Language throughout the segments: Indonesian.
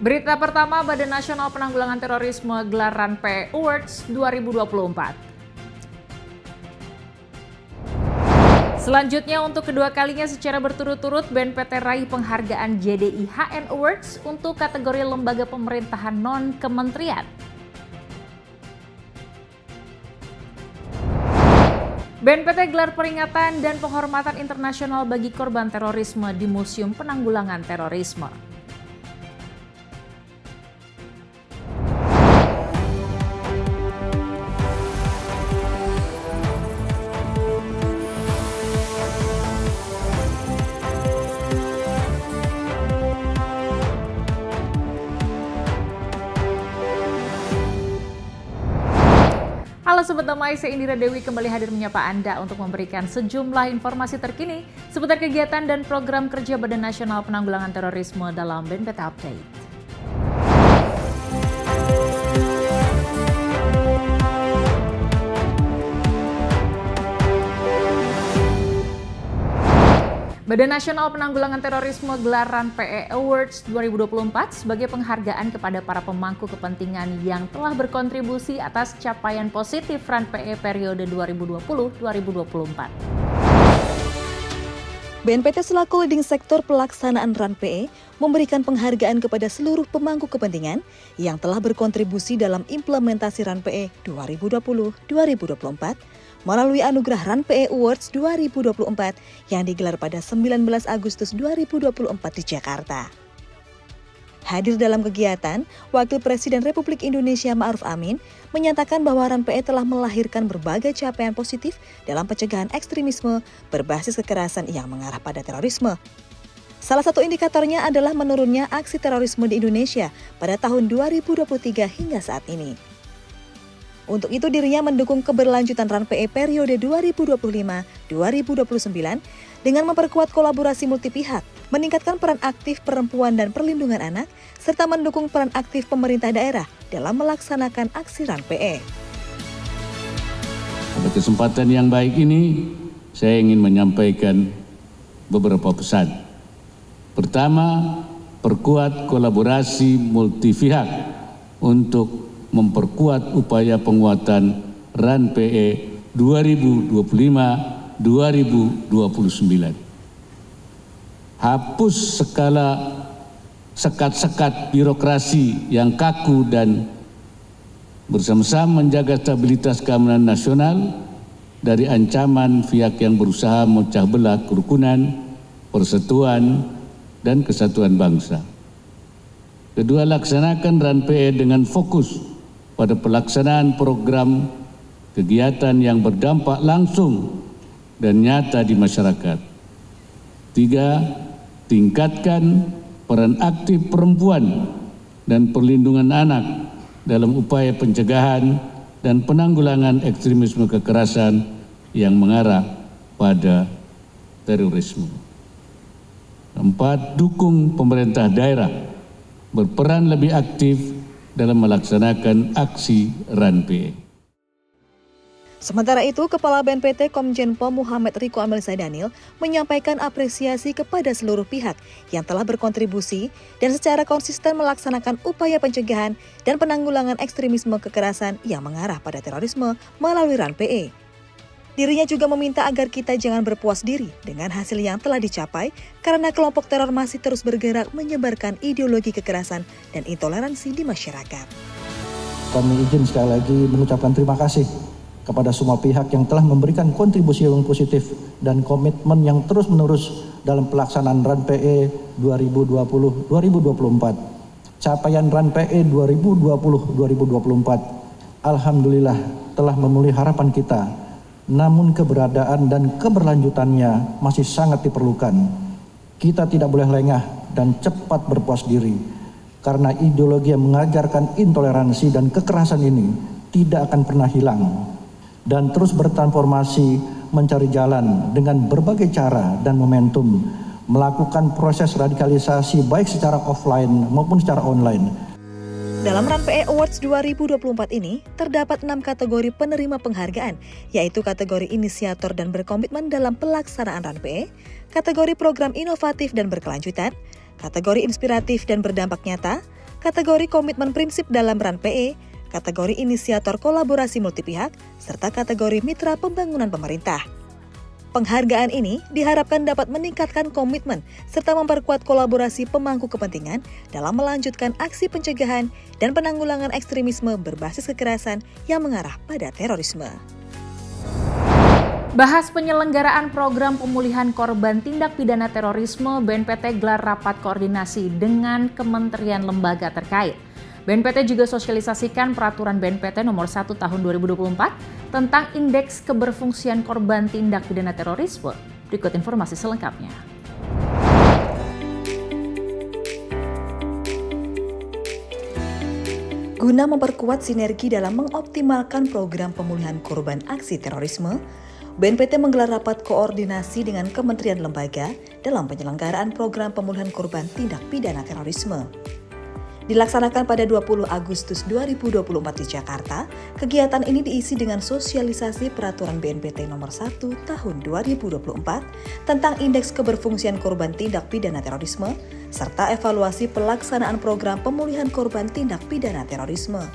Berita pertama, Badan Nasional Penanggulangan Terorisme gelar RAN-PE Awards 2024. Selanjutnya, untuk kedua kalinya secara berturut-turut, BNPT raih penghargaan JDIHN Awards untuk kategori lembaga pemerintahan non-kementerian. BNPT gelar peringatan dan penghormatan internasional bagi korban terorisme di Museum Penanggulangan Terorisme. Halo Sobat Damai, saya Indira Dewi kembali hadir menyapa Anda untuk memberikan sejumlah informasi terkini seputar kegiatan dan program kerja Badan Nasional Penanggulangan Terorisme dalam BNPT Update. Badan Nasional Penanggulangan Terorisme gelar RAN-PE Awards 2024 sebagai penghargaan kepada para pemangku kepentingan yang telah berkontribusi atas capaian positif RAN-PE periode 2020-2024. BNPT selaku leading sektor pelaksanaan RAN-PE memberikan penghargaan kepada seluruh pemangku kepentingan yang telah berkontribusi dalam implementasi RAN-PE 2020-2024 melalui anugerah RAN-PE Awards 2024 yang digelar pada 19 Agustus 2024 di Jakarta. Hadir dalam kegiatan, Wakil Presiden Republik Indonesia Ma'ruf Amin menyatakan bahwa RAN-PE telah melahirkan berbagai capaian positif dalam pencegahan ekstremisme berbasis kekerasan yang mengarah pada terorisme. Salah satu indikatornya adalah menurunnya aksi terorisme di Indonesia pada tahun 2023 hingga saat ini. Untuk itu dirinya mendukung keberlanjutan RAN-PE periode 2025-2029 dengan memperkuat kolaborasi multipihak, meningkatkan peran aktif perempuan dan perlindungan anak, serta mendukung peran aktif pemerintah daerah dalam melaksanakan aksi RAN-PE. Pada kesempatan yang baik ini, saya ingin menyampaikan beberapa pesan. Pertama, perkuat kolaborasi multipihak untuk memperkuat upaya penguatan RAN-PE 2025-2029. Hapus segala sekat-sekat birokrasi yang kaku dan bersama-sama menjaga stabilitas keamanan nasional dari ancaman pihak yang berusaha memecah belah kerukunan, persatuan, dan kesatuan bangsa. Kedua, laksanakan RAN-PE dengan fokus pada pelaksanaan program kegiatan yang berdampak langsung dan nyata di masyarakat. Tiga, tingkatkan peran aktif perempuan dan perlindungan anak dalam upaya pencegahan dan penanggulangan ekstremisme kekerasan yang mengarah pada terorisme. Empat, dukung pemerintah daerah berperan lebih aktif dalam melaksanakan aksi RAN-PE. Sementara itu, Kepala BNPT Komjen Pol Muhammad Riko Amelisah Daniel menyampaikan apresiasi kepada seluruh pihak yang telah berkontribusi dan secara konsisten melaksanakan upaya pencegahan dan penanggulangan ekstremisme kekerasan yang mengarah pada terorisme melalui RAN-PE. Dirinya juga meminta agar kita jangan berpuas diri dengan hasil yang telah dicapai karena kelompok teror masih terus bergerak menyebarkan ideologi kekerasan dan intoleransi di masyarakat. Kami izin sekali lagi mengucapkan terima kasih kepada semua pihak yang telah memberikan kontribusi yang positif dan komitmen yang terus-menerus dalam pelaksanaan RAN-PE 2020-2024. Capaian RAN-PE 2020-2024 alhamdulillah telah memenuhi harapan kita. Namun keberadaan dan keberlanjutannya masih sangat diperlukan. Kita tidak boleh lengah dan cepat berpuas diri, karena ideologi yang mengajarkan intoleransi dan kekerasan ini tidak akan pernah hilang, dan terus bertransformasi mencari jalan dengan berbagai cara dan momentum, melakukan proses radikalisasi baik secara offline maupun secara online. Dalam RAN-PE Awards 2024 ini, terdapat 6 kategori penerima penghargaan, yaitu kategori inisiator dan berkomitmen dalam pelaksanaan RAN-PE, kategori program inovatif dan berkelanjutan, kategori inspiratif dan berdampak nyata, kategori komitmen prinsip dalam RAN PE, kategori inisiator kolaborasi multipihak, serta kategori mitra pembangunan pemerintah. Penghargaan ini diharapkan dapat meningkatkan komitmen serta memperkuat kolaborasi pemangku kepentingan dalam melanjutkan aksi pencegahan dan penanggulangan ekstremisme berbasis kekerasan yang mengarah pada terorisme. Bahas penyelenggaraan program pemulihan korban tindak pidana terorisme, BNPT gelar rapat koordinasi dengan kementerian lembaga terkait. BNPT juga sosialisasikan peraturan BNPT nomor 1 tahun 2024 tentang indeks keberfungsian korban tindak pidana terorisme. Berikut informasi selengkapnya. Guna memperkuat sinergi dalam mengoptimalkan program pemulihan korban aksi terorisme, BNPT menggelar rapat koordinasi dengan kementerian lembaga dalam penyelenggaraan program pemulihan korban tindak pidana terorisme. Dilaksanakan pada 20 Agustus 2024 di Jakarta, kegiatan ini diisi dengan sosialisasi peraturan BNPT nomor 1 tahun 2024 tentang indeks keberfungsian korban tindak pidana terorisme, serta evaluasi pelaksanaan program pemulihan korban tindak pidana terorisme.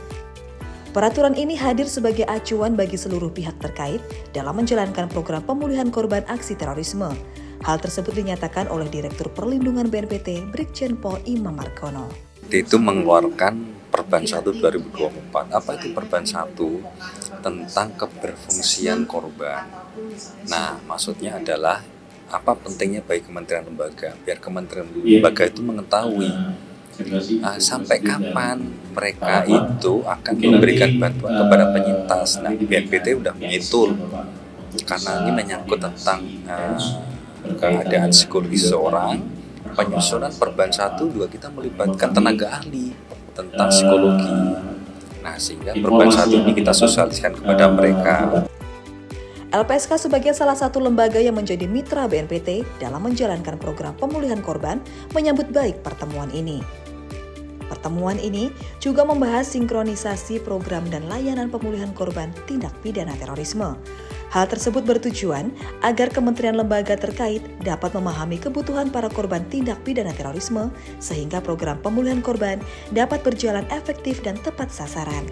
Peraturan ini hadir sebagai acuan bagi seluruh pihak terkait dalam menjalankan program pemulihan korban aksi terorisme. Hal tersebut dinyatakan oleh Direktur Perlindungan BNPT, Brigjen Pol Imam Margono. Itu mengeluarkan Perban 1 2024. Apa itu Perban 1? Tentang keberfungsian korban. Nah, maksudnya adalah apa pentingnya bagi kementerian lembaga, biar kementerian lembaga itu mengetahui sampai kapan mereka itu akan memberikan bantuan kepada penyintas. Nah, BNPT udah mengitul karena ini menyangkut tentang keadaan psikologis seorang. Penyusunan Perban 1 juga kita melibatkan tenaga ahli tentang psikologi. Nah, sehingga Perban 1 ini kita sosialisasikan kepada mereka. LPSK sebagai salah satu lembaga yang menjadi mitra BNPT dalam menjalankan program pemulihan korban menyambut baik pertemuan ini. Pertemuan ini juga membahas sinkronisasi program dan layanan pemulihan korban tindak pidana terorisme. Hal tersebut bertujuan agar kementerian lembaga terkait dapat memahami kebutuhan para korban tindak pidana terorisme sehingga program pemulihan korban dapat berjalan efektif dan tepat sasaran.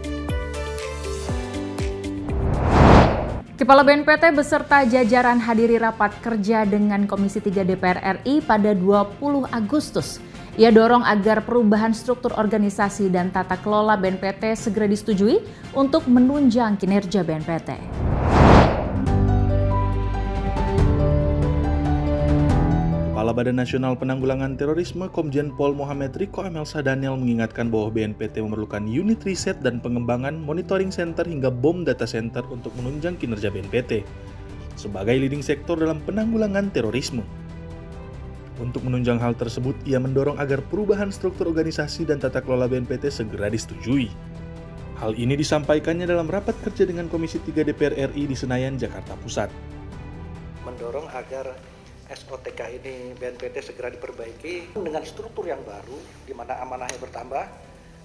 Kepala BNPT beserta jajaran hadiri rapat kerja dengan Komisi 3 DPR RI pada 20 Agustus. Ia dorong agar perubahan struktur organisasi dan tata kelola BNPT segera disetujui untuk menunjang kinerja BNPT. Kepala Badan Nasional Penanggulangan Terorisme Komjen Pol Muhammad Riko Amelsa Daniel mengingatkan bahwa BNPT memerlukan unit riset dan pengembangan monitoring center hingga BOM data center untuk menunjang kinerja BNPT sebagai leading sektor dalam penanggulangan terorisme. Untuk menunjang hal tersebut, ia mendorong agar perubahan struktur organisasi dan tata kelola BNPT segera disetujui. Hal ini disampaikannya dalam rapat kerja dengan Komisi 3 DPR RI di Senayan, Jakarta Pusat. Mendorong agar SOTK ini BNPT segera diperbaiki dengan struktur yang baru, di mana amanahnya bertambah.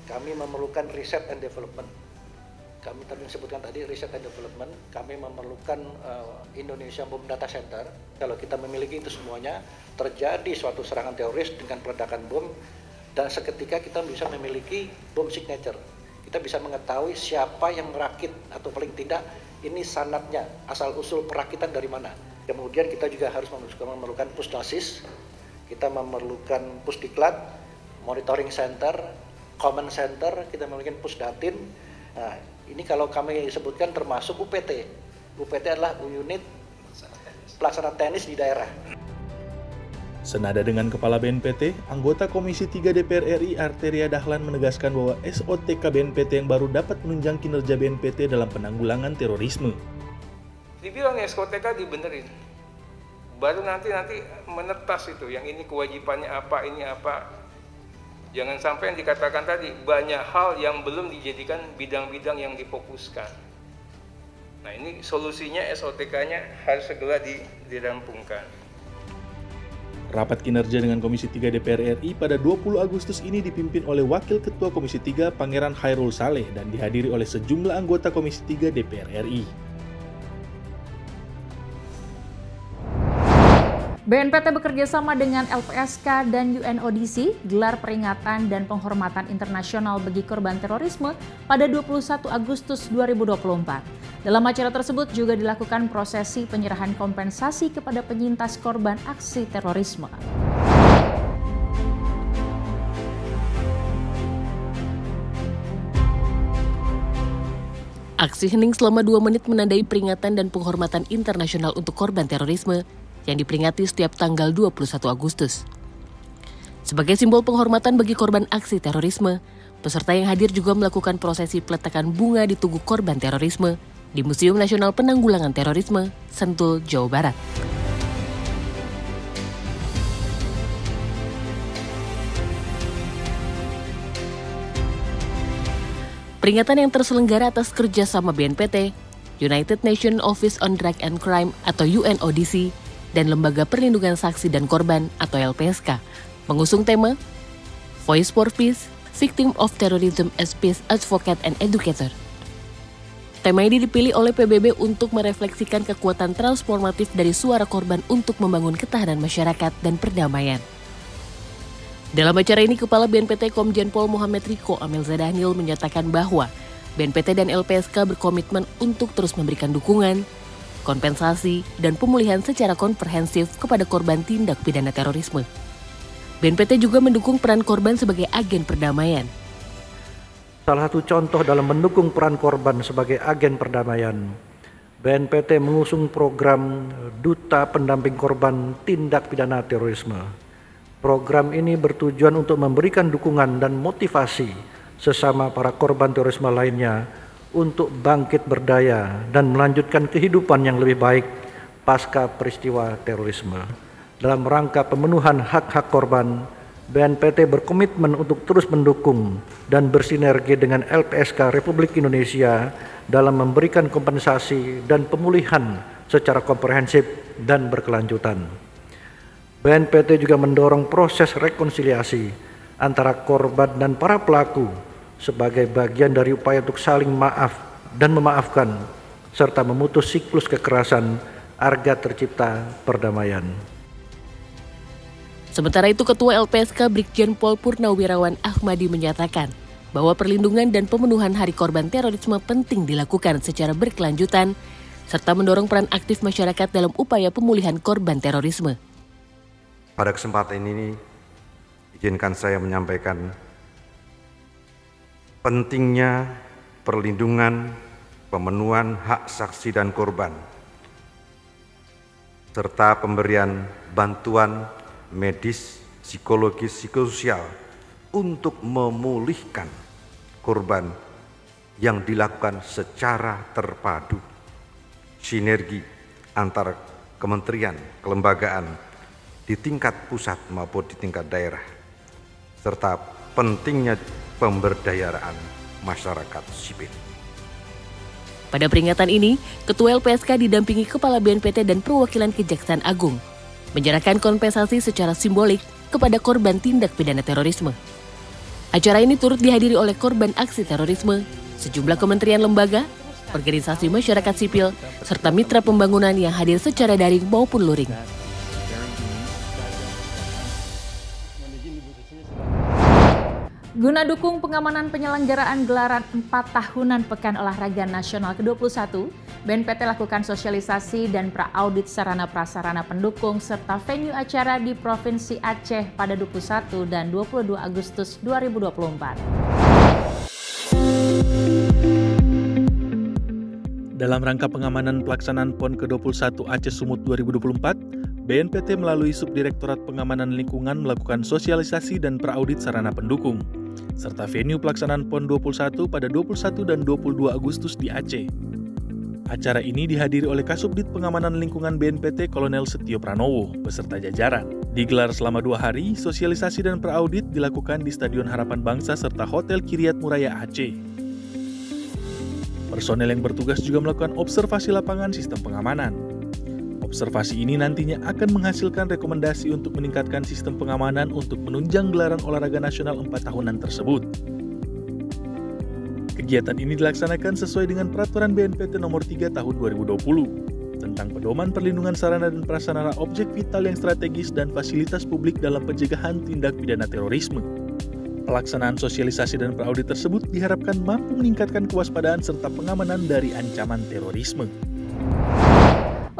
Kami memerlukan riset and development. Kami tadi sebutkan tadi riset and development. Kami memerlukan Indonesia Bom Data Center. Kalau kita memiliki itu semuanya, terjadi suatu serangan teroris dengan peledakan bom, dan seketika kita bisa memiliki bom signature. Kita bisa mengetahui siapa yang merakit atau paling tidak ini sanadnya, asal usul perakitan dari mana. Kemudian kita juga harus memerlukan pusdasis, kita memerlukan pusdiklat, monitoring center, command center, kita memerlukan pusdatin. Nah, ini kalau kami sebutkan termasuk UPT. UPT adalah unit pelaksana teknis di daerah. Senada dengan Kepala BNPT, anggota Komisi 3 DPR RI Arteria Dahlan menegaskan bahwa SOTK BNPT yang baru dapat menunjang kinerja BNPT dalam penanggulangan terorisme. Dibilang SOTK dibenerin, baru nanti menetas itu, yang ini kewajibannya apa, ini apa. Jangan sampai yang dikatakan tadi, banyak hal yang belum dijadikan bidang-bidang yang difokuskan. Nah, ini solusinya SOTK-nya harus segera dirampungkan. Rapat kinerja dengan Komisi 3 DPR RI pada 20 Agustus ini dipimpin oleh Wakil Ketua Komisi 3 Pangeran Khairul Saleh dan dihadiri oleh sejumlah anggota Komisi 3 DPR RI. BNPT bekerjasama dengan LPSK dan UNODC gelar peringatan dan penghormatan internasional bagi korban terorisme pada 21 Agustus 2024. Dalam acara tersebut juga dilakukan prosesi penyerahan kompensasi kepada penyintas korban aksi terorisme. Aksi hening selama 2 menit menandai peringatan dan penghormatan internasional untuk korban terorisme yang diperingati setiap tanggal 21 Agustus. Sebagai simbol penghormatan bagi korban aksi terorisme, peserta yang hadir juga melakukan prosesi peletakan bunga di tugu korban terorisme di Museum Nasional Penanggulangan Terorisme, Sentul, Jawa Barat. Peringatan yang terselenggara atas kerjasama BNPT, United Nations Office on Drug and Crime atau UNODC, dan Lembaga Perlindungan Saksi dan Korban atau LPSK mengusung tema Voice for Peace, Victim of Terrorism as Peace Advocate and Educator. Tema ini dipilih oleh PBB untuk merefleksikan kekuatan transformatif dari suara korban untuk membangun ketahanan masyarakat dan perdamaian. Dalam acara ini, Kepala BNPT Komjen Pol Muhammad Riko Amelza Daniel menyatakan bahwa BNPT dan LPSK berkomitmen untuk terus memberikan dukungan, kompensasi, dan pemulihan secara komprehensif kepada korban tindak pidana terorisme. BNPT juga mendukung peran korban sebagai agen perdamaian. Salah satu contoh dalam mendukung peran korban sebagai agen perdamaian, BNPT mengusung program Duta Pendamping Korban Tindak Pidana Terorisme. Program ini bertujuan untuk memberikan dukungan dan motivasi sesama para korban terorisme lainnya untuk bangkit berdaya dan melanjutkan kehidupan yang lebih baik pasca peristiwa terorisme. Dalam rangka pemenuhan hak-hak korban, BNPT berkomitmen untuk terus mendukung dan bersinergi dengan LPSK Republik Indonesia dalam memberikan kompensasi dan pemulihan secara komprehensif dan berkelanjutan. BNPT juga mendorong proses rekonsiliasi antara korban dan para pelaku sebagai bagian dari upaya untuk saling maaf dan memaafkan, serta memutus siklus kekerasan agar tercipta perdamaian. Sementara itu, Ketua LPSK Brigjen Pol Purnawirawan Ahmadi menyatakan bahwa perlindungan dan pemenuhan hari korban terorisme penting dilakukan secara berkelanjutan, serta mendorong peran aktif masyarakat dalam upaya pemulihan korban terorisme. Pada kesempatan ini, izinkan saya menyampaikan pentingnya perlindungan, pemenuhan hak saksi dan korban, serta pemberian bantuan medis, psikologis, psikososial untuk memulihkan korban yang dilakukan secara terpadu, sinergi antar kementerian, kelembagaan di tingkat pusat maupun di tingkat daerah, serta pentingnya pemberdayaan masyarakat sipil. Pada peringatan ini, Ketua LPSK didampingi Kepala BNPT dan Perwakilan Kejaksaan Agung menyerahkan kompensasi secara simbolik kepada korban tindak pidana terorisme. Acara ini turut dihadiri oleh korban aksi terorisme, sejumlah kementerian lembaga, organisasi masyarakat sipil, serta mitra pembangunan yang hadir secara daring maupun luring. Guna dukung pengamanan penyelenggaraan gelaran 4 tahunan Pekan Olahraga Nasional ke-21, BNPT lakukan sosialisasi dan pra-audit sarana prasarana pendukung serta venue acara di Provinsi Aceh pada 21 dan 22 Agustus 2024. Dalam rangka pengamanan pelaksanaan PON ke-21 Aceh Sumut 2024, BNPT melalui Subdirektorat Pengamanan Lingkungan melakukan sosialisasi dan pra-audit sarana pendukung, serta venue pelaksanaan PON 21 pada 21 dan 22 Agustus di Aceh. Acara ini dihadiri oleh Kasubdit Pengamanan Lingkungan BNPT Kolonel Setio Pranowo beserta jajaran. Digelar selama 2 hari, sosialisasi dan pra-audit dilakukan di Stadion Harapan Bangsa serta Hotel Kiryat Muraya Aceh. Personel yang bertugas juga melakukan observasi lapangan sistem pengamanan. Observasi ini nantinya akan menghasilkan rekomendasi untuk meningkatkan sistem pengamanan untuk menunjang gelaran olahraga nasional 4 tahunan tersebut. Kegiatan ini dilaksanakan sesuai dengan Peraturan BNPT Nomor 3 Tahun 2020. tentang pedoman perlindungan sarana dan prasarana objek vital yang strategis dan fasilitas publik dalam pencegahan tindak pidana terorisme. Pelaksanaan sosialisasi dan praudit tersebut diharapkan mampu meningkatkan kewaspadaan serta pengamanan dari ancaman terorisme.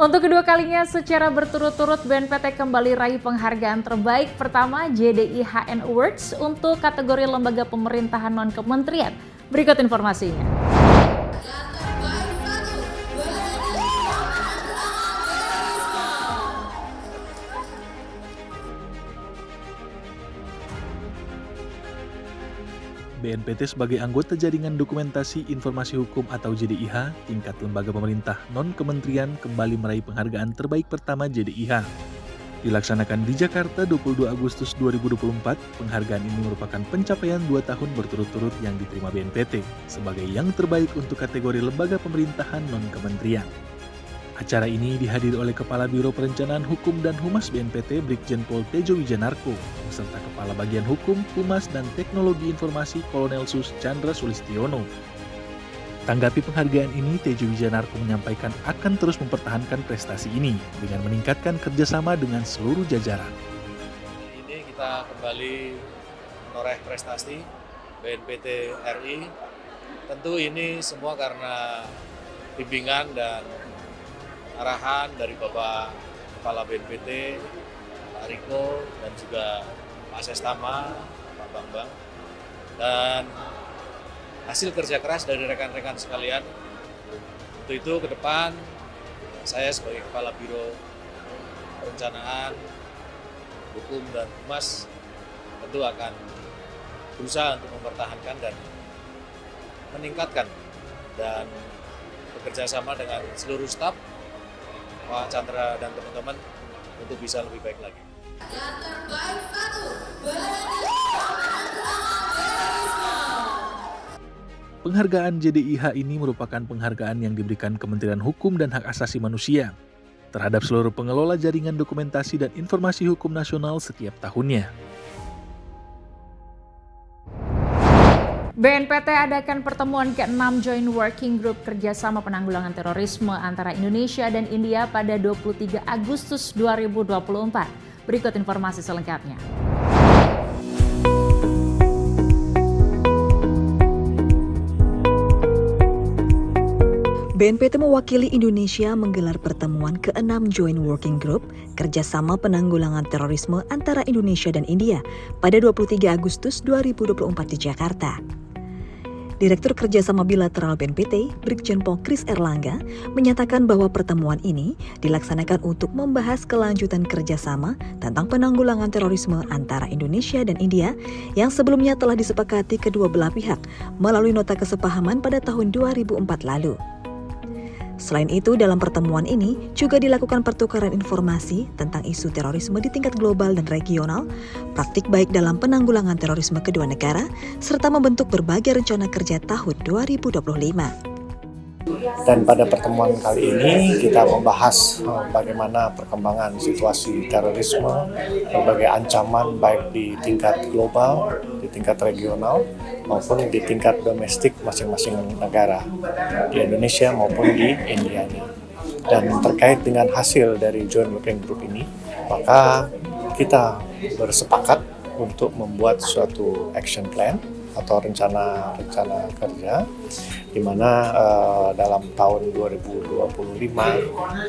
Untuk kedua kalinya secara berturut-turut, BNPT kembali raih penghargaan terbaik pertama JDIHN Awards untuk kategori lembaga pemerintahan non-kementerian. Berikut informasinya. BNPT sebagai anggota Jaringan Dokumentasi Informasi Hukum atau JDIH, tingkat lembaga pemerintah non-kementerian kembali meraih penghargaan terbaik pertama JDIH. Dilaksanakan di Jakarta 22 Agustus 2024, penghargaan ini merupakan pencapaian 2 tahun berturut-turut yang diterima BNPT sebagai yang terbaik untuk kategori lembaga pemerintahan non-kementerian. Acara ini dihadiri oleh Kepala Biro Perencanaan Hukum dan Humas BNPT Brigjen Pol Tejo Wijanarko, beserta Kepala Bagian Hukum, Humas, dan Teknologi Informasi Kolonel Sus Chandra Sulistiono. Tanggapi penghargaan ini, Tejo Wijanarko menyampaikan akan terus mempertahankan prestasi ini dengan meningkatkan kerjasama dengan seluruh jajaran. Ini kita kembali menoreh prestasi BNPT RI. Tentu ini semua karena bimbingan dan arahan dari Bapak Kepala BNPT, Pak Riko, dan juga Pak Sestama, Pak Bambang, dan hasil kerja keras dari rekan-rekan sekalian. Untuk itu ke depan, saya sebagai Kepala Biro Perencanaan, Hukum, dan Humas tentu akan berusaha untuk mempertahankan dan meningkatkan dan bekerja sama dengan seluruh staf, Pak Chandra dan teman-teman untuk bisa lebih baik lagi. Yang terbaik satu, Penghargaan JDIH ini merupakan penghargaan yang diberikan Kementerian Hukum dan Hak Asasi Manusia terhadap seluruh pengelola Jaringan Dokumentasi dan Informasi Hukum Nasional setiap tahunnya. BNPT adakan pertemuan ke-6 Joint Working Group Kerjasama Penanggulangan Terorisme antara Indonesia dan India pada 23 Agustus 2024. Berikut informasi selengkapnya. BNPT mewakili Indonesia menggelar pertemuan ke-6 Joint Working Group Kerjasama Penanggulangan Terorisme antara Indonesia dan India pada 23 Agustus 2024 di Jakarta. Direktur Kerjasama Bilateral BNPT, Brigjen Pol Kris Erlangga, menyatakan bahwa pertemuan ini dilaksanakan untuk membahas kelanjutan kerjasama tentang penanggulangan terorisme antara Indonesia dan India yang sebelumnya telah disepakati kedua belah pihak melalui nota kesepahaman pada tahun 2004 lalu. Selain itu, dalam pertemuan ini juga dilakukan pertukaran informasi tentang isu terorisme di tingkat global dan regional, praktik baik dalam penanggulangan terorisme kedua negara, serta membentuk berbagai rencana kerja tahun 2025. Dan pada pertemuan kali ini kita membahas bagaimana perkembangan situasi terorisme, berbagai ancaman baik di tingkat global, di tingkat regional, maupun di tingkat domestik masing-masing negara, di Indonesia maupun di Indianya. Dan terkait dengan hasil dari Joint Working Group ini, maka kita bersepakat untuk membuat suatu action plan atau rencana kerja, di mana dalam tahun 2025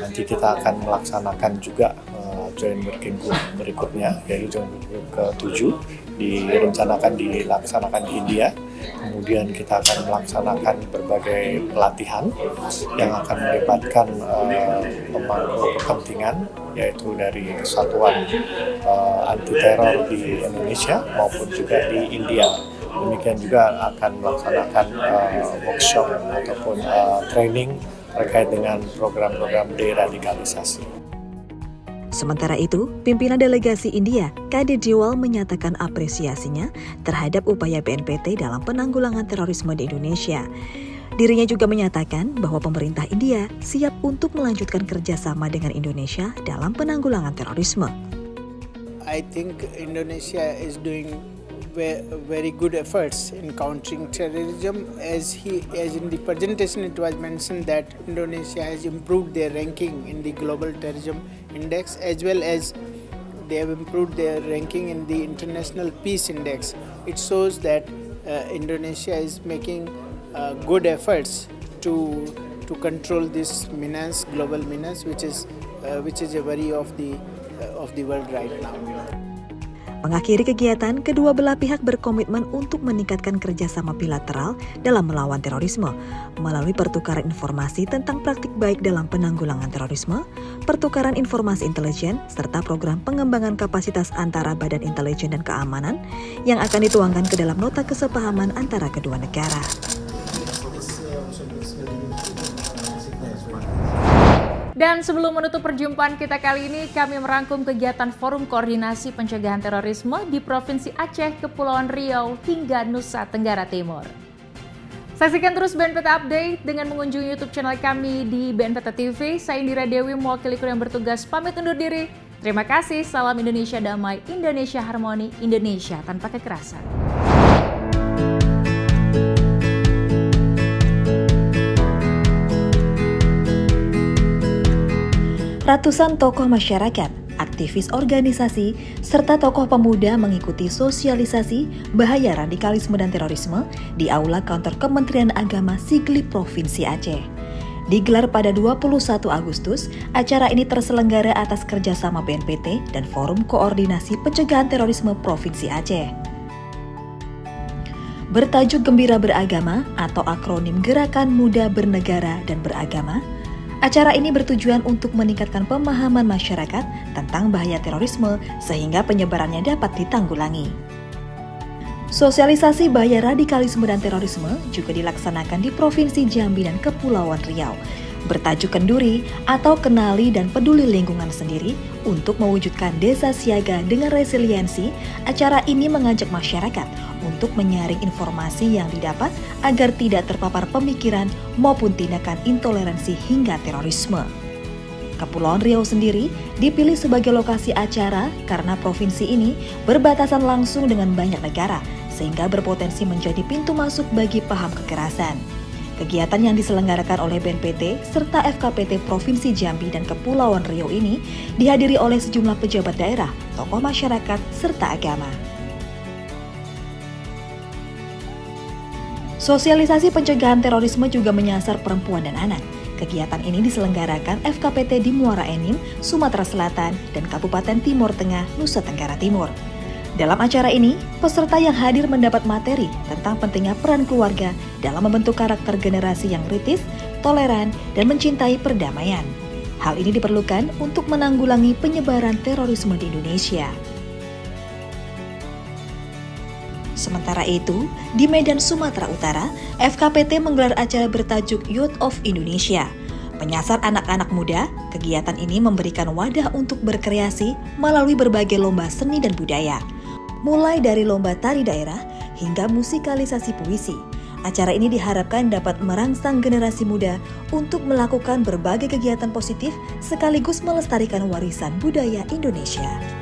nanti kita akan melaksanakan juga Joint Working Group berikutnya, yaitu Joint Working Group ke-7 dilaksanakan di India. Kemudian kita akan melaksanakan berbagai pelatihan yang akan melibatkan pemangku kepentingan, yaitu dari kesatuan anti teror di Indonesia maupun juga di India. Demikian juga akan melaksanakan workshop ataupun training terkait dengan program-program deradikalisasi. Sementara itu, pimpinan delegasi India, Kadir Jiwal, menyatakan apresiasinya terhadap upaya BNPT dalam penanggulangan terorisme di Indonesia. Dirinya juga menyatakan bahwa pemerintah India siap untuk melanjutkan kerjasama dengan Indonesia dalam penanggulangan terorisme. I think Indonesia is doing very good efforts in countering terrorism. As in the presentation it was mentioned that Indonesia has improved their ranking in the global terrorism index, as well as they have improved their ranking in the international peace index. It shows that Indonesia is making good efforts to control this menace, global menace, which is a worry of the world right now. Mengakhiri kegiatan, kedua belah pihak berkomitmen untuk meningkatkan kerjasama bilateral dalam melawan terorisme melalui pertukaran informasi tentang praktik baik dalam penanggulangan terorisme, pertukaran informasi intelijen, serta program pengembangan kapasitas antara badan intelijen dan keamanan yang akan dituangkan ke dalam nota kesepahaman antara kedua negara. Dan sebelum menutup perjumpaan kita kali ini, kami merangkum kegiatan Forum Koordinasi Pencegahan Terorisme di Provinsi Aceh, Kepulauan Riau, hingga Nusa Tenggara Timur. Saksikan terus BNPT Update dengan mengunjungi YouTube channel kami di BNPT TV. Saya Indira Dewi, mewakili kru yang bertugas, pamit undur diri. Terima kasih, salam Indonesia damai, Indonesia harmoni, Indonesia tanpa kekerasan. Ratusan tokoh masyarakat, aktivis organisasi, serta tokoh pemuda mengikuti sosialisasi bahaya radikalisme dan terorisme di Aula Kantor Kementerian Agama Sigli Provinsi Aceh. Digelar pada 21 Agustus, acara ini terselenggara atas kerjasama BNPT dan Forum Koordinasi Pencegahan Terorisme Provinsi Aceh. Bertajuk Gembira Beragama atau akronim Gerakan Muda Bernegara dan Beragama, acara ini bertujuan untuk meningkatkan pemahaman masyarakat tentang bahaya terorisme sehingga penyebarannya dapat ditanggulangi. Sosialisasi bahaya radikalisme dan terorisme juga dilaksanakan di Provinsi Jambi dan Kepulauan Riau. Bertajuk Kenduri atau Kenali dan Peduli Lingkungan Sendiri untuk mewujudkan desa siaga dengan resiliensi, acara ini mengajak masyarakat untuk menyaring informasi yang didapat agar tidak terpapar pemikiran maupun tindakan intoleransi hingga terorisme. Kepulauan Riau sendiri dipilih sebagai lokasi acara karena provinsi ini berbatasan langsung dengan banyak negara, sehingga berpotensi menjadi pintu masuk bagi paham kekerasan. Kegiatan yang diselenggarakan oleh BNPT serta FKPT Provinsi Jambi dan Kepulauan Riau ini dihadiri oleh sejumlah pejabat daerah, tokoh masyarakat, serta agama. Sosialisasi pencegahan terorisme juga menyasar perempuan dan anak. Kegiatan ini diselenggarakan FKPT di Muara Enim, Sumatera Selatan, dan Kabupaten Timur Tengah, Nusa Tenggara Timur. Dalam acara ini, peserta yang hadir mendapat materi tentang pentingnya peran keluarga dalam membentuk karakter generasi yang kritis, toleran, dan mencintai perdamaian. Hal ini diperlukan untuk menanggulangi penyebaran terorisme di Indonesia. Sementara itu, di Medan, Sumatera Utara, FKPT menggelar acara bertajuk Youth of Indonesia. Menyasar anak-anak muda, kegiatan ini memberikan wadah untuk berkreasi melalui berbagai lomba seni dan budaya. Mulai dari lomba tari daerah hingga musikalisasi puisi. Acara ini diharapkan dapat merangsang generasi muda untuk melakukan berbagai kegiatan positif sekaligus melestarikan warisan budaya Indonesia.